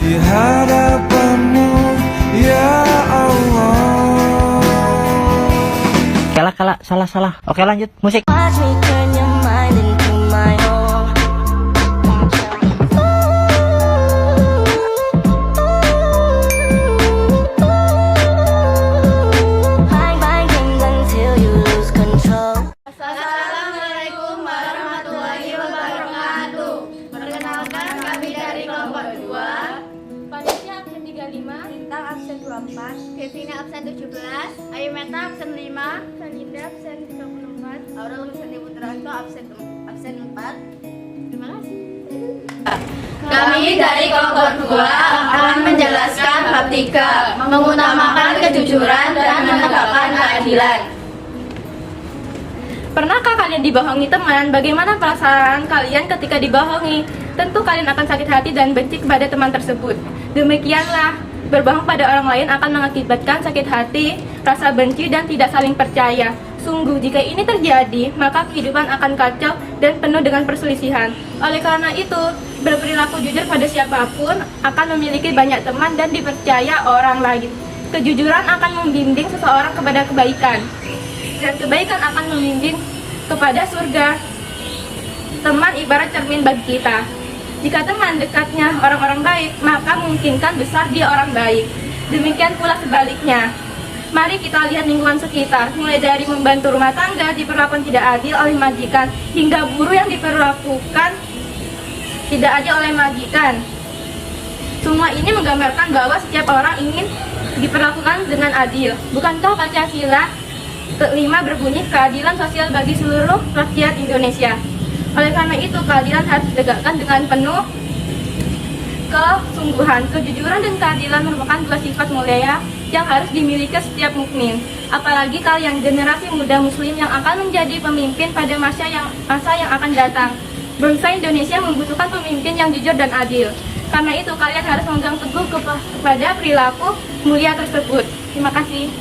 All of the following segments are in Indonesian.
di hadapanmu, ya Allah. Kala salah. Oke, lanjut musik. Watch me turn your mind into my own. Bang games until you lose control. Assalamualaikum warahmatullahi wabarakatuh. Perkenalkan kami dari kelompok 2. Panitia absen 35, Lintang absen 24, Kevina absen 17, Ayu Meta absen 5, Salinda absen 34. Aurel Lusani Putranto absen 4. Terima kasih. Kami dari kelompok 2 akan menjelaskan bab 3, mengutamakan kejujuran dan menegakkan keadilan. Pernahkah kalian dibohongi teman? Bagaimana perasaan kalian ketika dibohongi? Tentu kalian akan sakit hati dan benci kepada teman tersebut. Demikianlah, berbohong pada orang lain akan mengakibatkan sakit hati, rasa benci, dan tidak saling percaya. Sungguh, jika ini terjadi, maka kehidupan akan kacau dan penuh dengan perselisihan. Oleh karena itu, berperilaku jujur pada siapapun akan memiliki banyak teman dan dipercaya orang lain. Kejujuran akan membimbing seseorang kepada kebaikan, dan kebaikan akan membimbing kepada surga. Teman ibarat cermin bagi kita. Jika teman dekatnya orang-orang baik, maka mungkinkan besar dia orang baik. Demikian pula sebaliknya. Mari kita lihat lingkungan sekitar, mulai dari membantu rumah tangga diperlakukan tidak adil oleh majikan, hingga buruh yang diperlakukan tidak adil oleh majikan. Semua ini menggambarkan bahwa setiap orang ingin diperlakukan dengan adil. Bukankah Pancasila kelima berbunyi keadilan sosial bagi seluruh rakyat Indonesia? Oleh karena itu, keadilan harus ditegakkan dengan penuh kesungguhan. Kejujuran dan keadilan merupakan dua sifat mulia yang harus dimiliki setiap mukmin. Apalagi kalian generasi muda muslim yang akan menjadi pemimpin pada masa yang akan datang. Bangsa Indonesia membutuhkan pemimpin yang jujur dan adil. Karena itu, kalian harus memegang teguh kepada perilaku mulia tersebut. Terima kasih.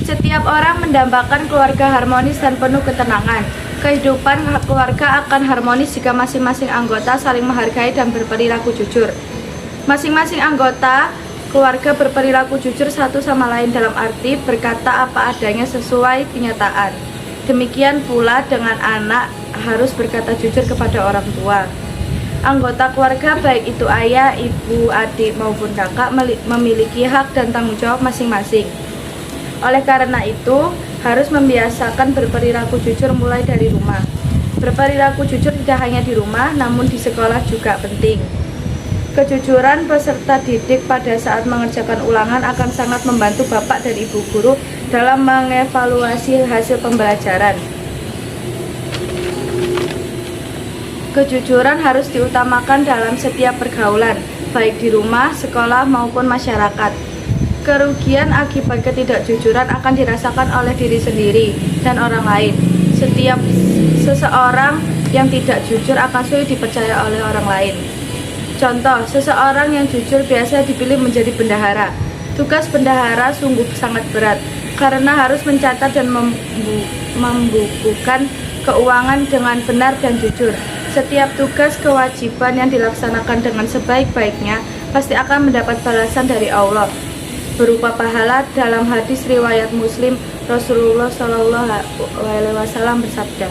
Setiap orang mendambakan keluarga harmonis dan penuh ketenangan. Kehidupan keluarga akan harmonis jika masing-masing anggota saling menghargai dan berperilaku jujur. Masing-masing anggota keluarga berperilaku jujur satu sama lain dalam arti berkata apa adanya sesuai kenyataan. Demikian pula dengan anak harus berkata jujur kepada orang tua. Anggota keluarga baik itu ayah, ibu, adik maupun kakak memiliki hak dan tanggung jawab masing-masing. Oleh karena itu, harus membiasakan berperilaku jujur mulai dari rumah. Berperilaku jujur tidak hanya di rumah, namun di sekolah juga penting. Kejujuran peserta didik pada saat mengerjakan ulangan akan sangat membantu bapak dan ibu guru dalam mengevaluasi hasil pembelajaran. Kejujuran harus diutamakan dalam setiap pergaulan, baik di rumah, sekolah, maupun masyarakat. Kerugian akibat ketidakjujuran akan dirasakan oleh diri sendiri dan orang lain. Setiap seseorang yang tidak jujur akan sulit dipercaya oleh orang lain. Contoh, seseorang yang jujur biasa dipilih menjadi bendahara. Tugas bendahara sungguh sangat berat karena harus mencatat dan membukukan keuangan dengan benar dan jujur. Setiap tugas kewajiban yang dilaksanakan dengan sebaik-baiknya pasti akan mendapat balasan dari Allah berupa pahala. Dalam hadis riwayat Muslim, Rasulullah SAW bersabda,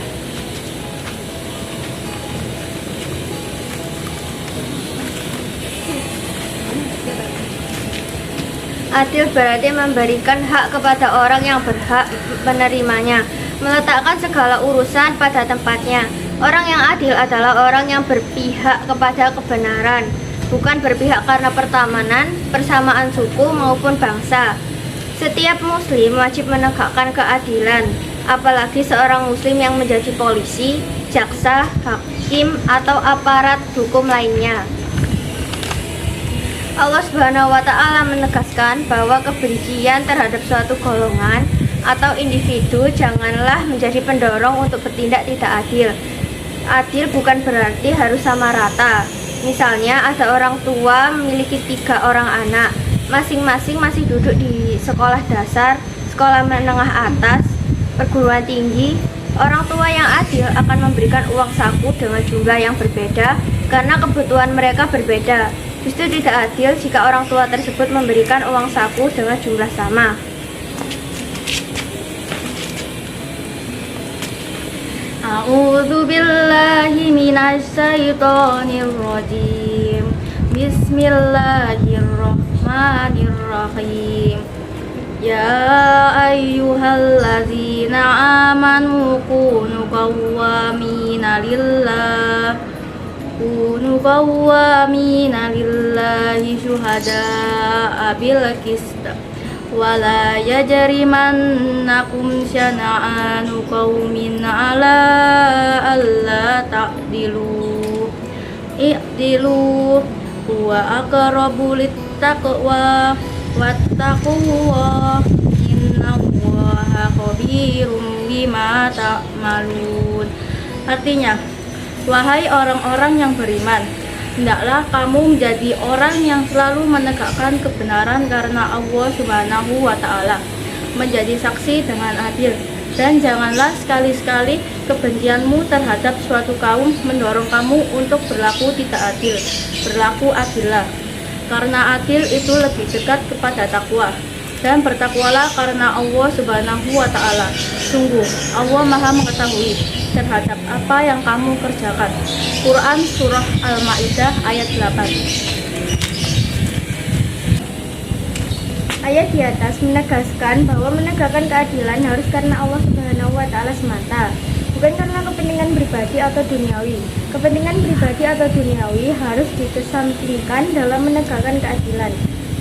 adil berarti memberikan hak kepada orang yang berhak menerimanya, meletakkan segala urusan pada tempatnya. Orang yang adil adalah orang yang berpihak kepada kebenaran, bukan berpihak karena pertemanan, persamaan suku maupun bangsa. Setiap muslim wajib menegakkan keadilan, apalagi seorang muslim yang menjadi polisi, jaksa, hakim, atau aparat hukum lainnya. Allah Subhanahu wa Ta'ala menegaskan bahwa kebencian terhadap suatu golongan atau individu janganlah menjadi pendorong untuk bertindak tidak adil. Adil bukan berarti harus sama rata. Misalnya ada orang tua memiliki 3 orang anak, masing-masing masih duduk di sekolah dasar, sekolah menengah atas, perguruan tinggi. Orang tua yang adil akan memberikan uang saku dengan jumlah yang berbeda karena kebutuhan mereka berbeda. Justru tidak adil jika orang tua tersebut memberikan uang saku dengan jumlah sama. A'udzu billahi minasy syaithanir rajim. Bismillahirrahmanirrahim. Ya ayyuhallazina amanu kunu qawwamina lillahi syuhada'a bil qist wala yajrimannakum syana'anu qaumin ala alla ta'dilu i'dilu huwa aqrabu littaqwa wattaqullah innallaha khabirum bima ta'malun. Artinya, wahai orang-orang yang beriman, hendaklah kamu menjadi orang yang selalu menegakkan kebenaran karena Allah Subhanahu wa Ta'ala, menjadi saksi dengan adil, dan janganlah sekali-sekali kebencianmu terhadap suatu kaum mendorong kamu untuk berlaku tidak adil. Berlaku adillah, karena adil itu lebih dekat kepada takwa, dan bertakwalah karena Allah Subhanahu wa Ta'ala. Sungguh Allah Maha mengetahui terhadap apa yang kamu kerjakan. Quran Surah Al-Ma'idah ayat 8. Ayat di atas menegaskan bahwa menegakkan keadilan harus karena Allah Subhanahu wa Ta'ala semata, bukan karena kepentingan pribadi atau duniawi. Kepentingan pribadi atau duniawi harus dikesampingkan dalam menegakkan keadilan.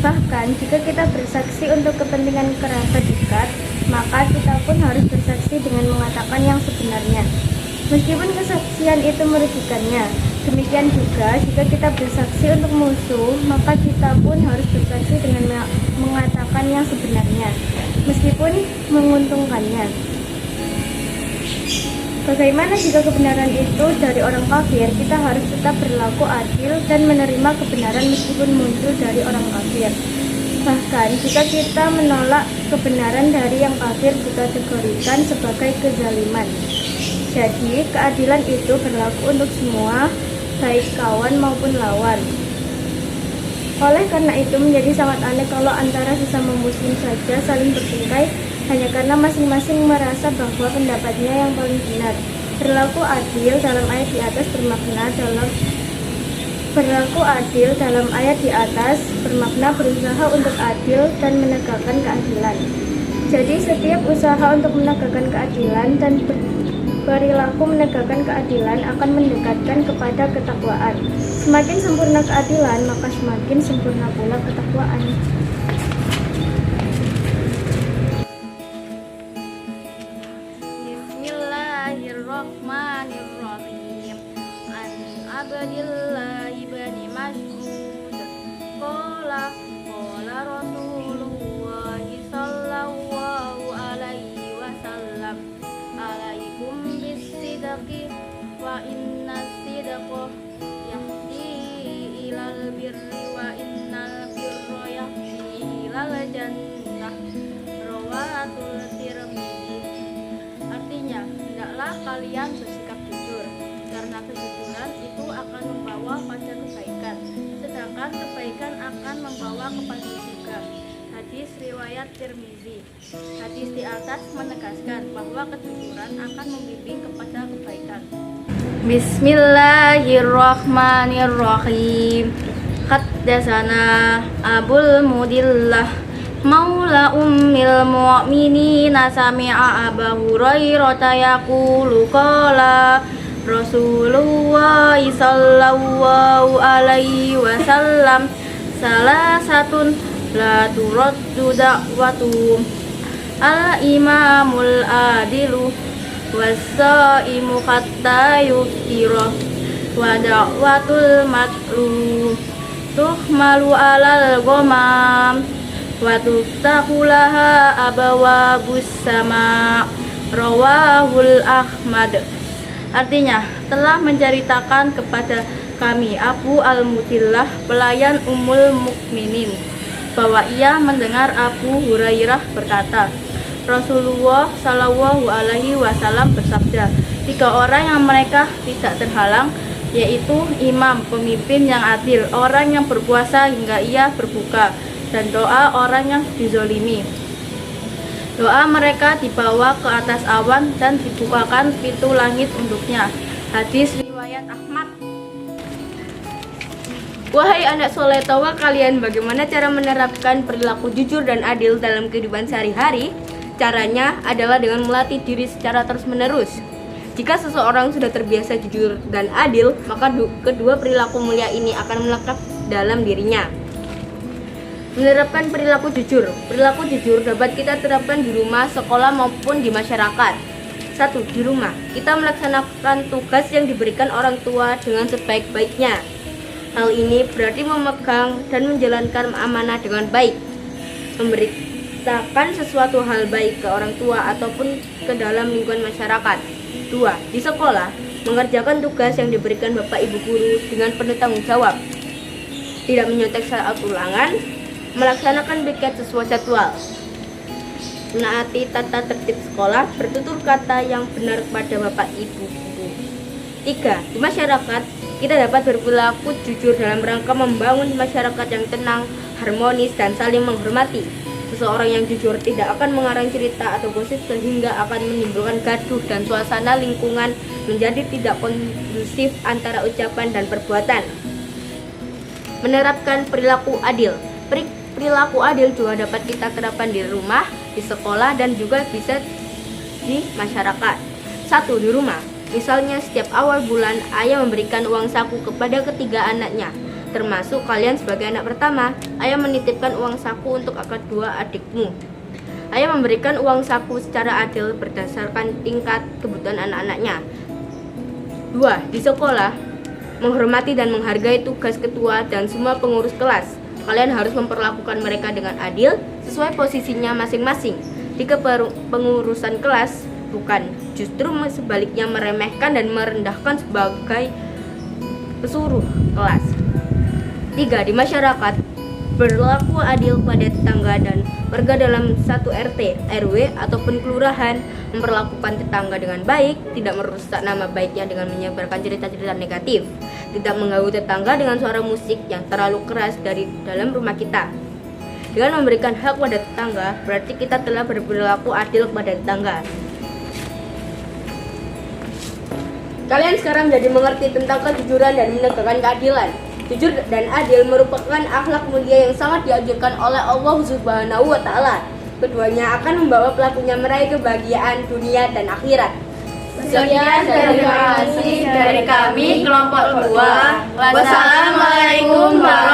Bahkan jika kita bersaksi untuk kepentingan kerabat dekat, maka kita pun harus bersaksi dengan mengatakan yang sebenarnya, meskipun kesaksian itu merugikannya. Demikian juga jika kita bersaksi untuk musuh, maka kita pun harus bersaksi dengan mengatakan yang sebenarnya, meskipun menguntungkannya. Bagaimana jika kebenaran itu dari orang kafir? Kita harus tetap berlaku adil dan menerima kebenaran meskipun muncul dari orang kafir. Bahkan jika kita menolak kebenaran dari yang kafir dikategorikan sebagai kezaliman. Jadi keadilan itu berlaku untuk semua, baik kawan maupun lawan. Oleh karena itu menjadi sangat aneh kalau antara sesama muslim saja saling bertikai hanya karena masing-masing merasa bahwa pendapatnya yang paling benar. Berlaku adil dalam ayat di atas bermakna berusaha untuk adil dan menegakkan keadilan. Jadi setiap usaha untuk menegakkan keadilan dan perilaku menegakkan keadilan akan mendekatkan kepada ketakwaan. Semakin sempurna keadilan, maka semakin sempurna pula ketakwaan. Bismillahirrahmanirrahim. An Abdillah ibn Mas'ud qala Rasulullah sallallahu alaihi wasallam, alaikum bis-sidqi wa inna sidqa yahdi ilal birri wa innal birra yahdi ilal jannah. Rawatul Tirmidzi. Artinya, hendaklah kalian bersikap jujur, karena kejujuran itu akan membawa pada kebaikan, sedangkan kebaikan akan membawa kepada surga. Hadis riwayat Tirmizi. Hadis di atas menegaskan bahwa kejujuran akan membimbing kepada kebaikan. Bismillahirrahmanirrahim. Haddatsana Abul Mudillah Maula ummil mu'minina sami'a Aba Hurairah yaqulu qala Rasulullah sallallahu alaihi wasallam, salasatun la turaddu da'watuhum al-imamul adilu was-saimu hatta yuftira wa da'watul matlum tuhmalu alal ghamam wa tuftahulaha abawabus sama. Rawahul Ahmad. Artinya, telah menceritakan kepada kami Abu Al-Mudillah, pelayan Ummul Mukminin, bahwa ia mendengar Abu Hurairah berkata, Rasulullah Shallallahu Alaihi Wasallam bersabda, 3 orang yang mereka tidak terhalang yaitu imam, pemimpin yang adil, orang yang berpuasa hingga ia berbuka, dan doa orang yang dizolimi. Doa mereka dibawa ke atas awan dan dibukakan pintu langit untuknya. Hadis riwayat Ahmad. Wahai anak soleh, tahukah kalian bagaimana cara menerapkan perilaku jujur dan adil dalam kehidupan sehari-hari? Caranya adalah dengan melatih diri secara terus-menerus. Jika seseorang sudah terbiasa jujur dan adil, maka kedua perilaku mulia ini akan melekat dalam dirinya. Menerapkan perilaku jujur. Perilaku jujur dapat kita terapkan di rumah, sekolah maupun di masyarakat. 1. Di rumah, kita melaksanakan tugas yang diberikan orang tua dengan sebaik-baiknya. Hal ini berarti memegang dan menjalankan amanah dengan baik, memberitakan sesuatu hal baik ke orang tua ataupun ke dalam lingkungan masyarakat. 2. Di sekolah, mengerjakan tugas yang diberikan Bapak Ibu guru dengan penuh tanggung jawab, tidak menyontek saat ulangan, melaksanakan piket sesuai jadwal, menaati tata tertib sekolah, bertutur kata yang benar kepada Bapak Ibu guru. 3. Di masyarakat, kita dapat berperilaku jujur dalam rangka membangun masyarakat yang tenang, harmonis, dan saling menghormati. Seseorang yang jujur tidak akan mengarang cerita atau gosip sehingga akan menimbulkan gaduh dan suasana lingkungan menjadi tidak kondusif antara ucapan dan perbuatan. Menerapkan perilaku adil. Perilaku adil juga dapat kita terapkan di rumah, di sekolah, dan juga bisa di masyarakat. 1. Di rumah. Misalnya setiap awal bulan ayah memberikan uang saku kepada ketiga anaknya, termasuk kalian sebagai anak pertama. Ayah menitipkan uang saku untuk kedua adikmu. Ayah memberikan uang saku secara adil berdasarkan tingkat kebutuhan anak-anaknya. 2. Di sekolah, menghormati dan menghargai tugas ketua dan semua pengurus kelas. Kalian harus memperlakukan mereka dengan adil sesuai posisinya masing-masing di kepengurusan kelas, bukan justru sebaliknya meremehkan dan merendahkan sebagai pesuruh kelas. 3. Di masyarakat, berlaku adil pada tetangga dan warga dalam satu RT, RW, ataupun kelurahan, memperlakukan tetangga dengan baik, tidak merusak nama baiknya dengan menyebarkan cerita-cerita negatif, tidak mengganggu tetangga dengan suara musik yang terlalu keras dari dalam rumah kita. Dengan memberikan hak pada tetangga, berarti kita telah berperilaku adil kepada tetangga. Kalian sekarang jadi mengerti tentang kejujuran dan menegakkan keadilan. Jujur dan adil merupakan akhlak mulia yang sangat dianjurkan oleh Allah Subhanahu wa Ta'ala. Keduanya akan membawa pelakunya meraih kebahagiaan dunia dan akhirat. Sekian terima kasih dari kami kelompok 2. Wassalamualaikum warahmatullahi wabarakatuh.